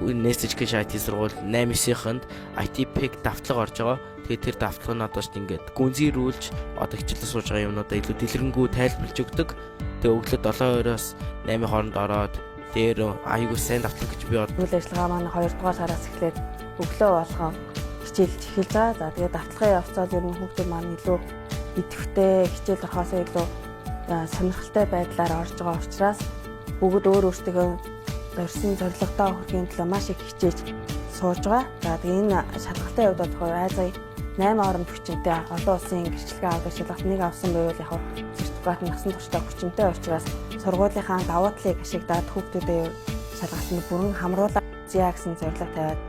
Nest-ийн IT сургууль 8-9-нд IT-Peg давтлага орж байгаа. Тэгээд тэр давтлага нь одоо ч ингээд гүнзгийрүүлж одоо хичээлээ сууж байгаа юмнуудаа илүү дэлгэрэнгүй тайлбарлаж өгдөг. Тэгээд өглөө 7:00-оос 8-ийн хооронд ороод дээр аягүй сайн давтлага гэж би үйл ажиллагаа маань 2 дугаар сараас эхлээд өглөө болгоо хичээлж эхэлж байгаа. За тэгээд давталгын явцад ер нь хүүхдүүд маань илүү идэвхтэй хичээл орохоосоо илүү сонирхолтой байдлаар орж байгаа учраас бүгд өөрсдөө зорьсон зорилгодоо хүрэхийн төлөө маш их хичээж сууж байгаа. За тэгээд энэ шалгалтын хувьд болохоор айзай 8 орон хүчинтэй олон улсын гэрчлэгээ авдаг шалгалт нэг авсан байвал яг сертификат нь насан туршдаа хүчинтэй учраас сургуулийнхаа давуу талыг ашиглаад хүүхдүүдээ шалгалтанд бүрэн хамруулах зяа гэсэн зорилго тавиад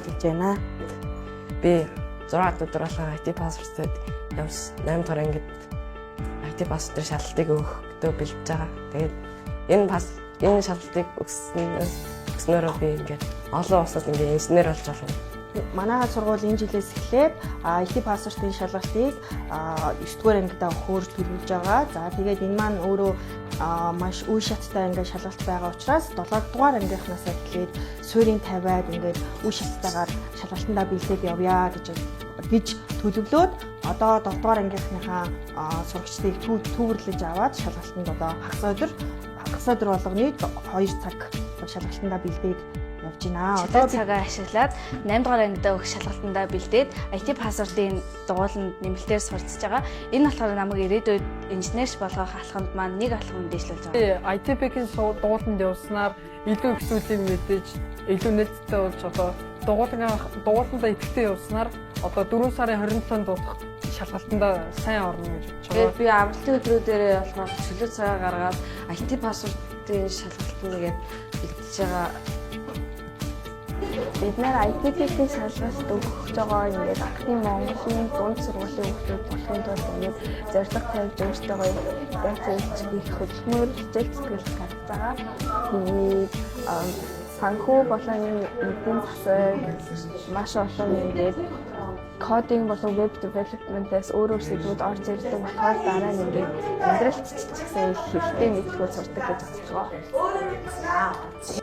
хийж байна. Би 6 өдөр болгоо IT пассвортод явс 8 дугаар ангид IT пассвортын шалгалтыг өгөхдөө бэлдэж байгаа. Тэгээд энэ шалгалтыг өгснөөр би ингээд олон улсад ингээд инженер болж болно. Манай сургууль энэ жилээс эхлээд IT пассвортын шалгалтыг 9 дугаар ангидаа өгөхөөр төлөвлөж байгаа. За тэгээд энэ маань өөрөө маш үе шаттай ингээд шалгалт байгаа учраас 7 дугаар ангийнхнаас эхлээд суурийн тавиад ингээд үе шаттайгаар шалгалтандаа бэлдээд явъя гэж төлөвлөөд одоо 7 дугаар ангийнхныхаа сурагчдыг төвөрлөж аваад шалгалтанд одоо хагас өдөр болгоны 2 цаг шалгалтандаа бэлдээд явж байна. Одоо цагаа ашиглаад 8 дугаар ангидаа өгөх шалгалтандаа бэлдээд IT пассвортын дугууланд нэмэлтээр сурцж байгаа. Энэ болохоор намайг ирээдүйд инженерч болгох алхамд маань нэг алхам дэвшлүүлж байгаа. IT-Peg-ийн дугууланд явснаар илүү их зүйлийг мэдээж илүү нээлттэй болж одоо дугууландаа идэвхтэй явснаар одоо 4 сарын 27-нд дуусах шалгалтандаа сайн орно гэж бодож байна. Би авралтын өдрүүдээр болохоор чөлөө цагаа гаргаад IT пассвортын шалгалтанд гээд бэлдэж байгаа. Бид нэр IT-Peg-ийн шалгалт өгөх байгаа ингээд Ардын Монголын дунд сургуулийн хүүхдүүд болохын тулд ингээд зорилго тавьж өөртөө байцаагч хийх хөдөлмөр хичээл зүтгэл гаргаж байгаа. Тэгээд санхүү болон эдийн засаг маш олон ингээд кодинг болон веб девелопментээс өөр сэдвүүд орж ирдэг болохоор дараа нь ингээд амьдралч гэсэн хэрэгтэй мэдлэгүүд сурдаг гэж бодож байгаа.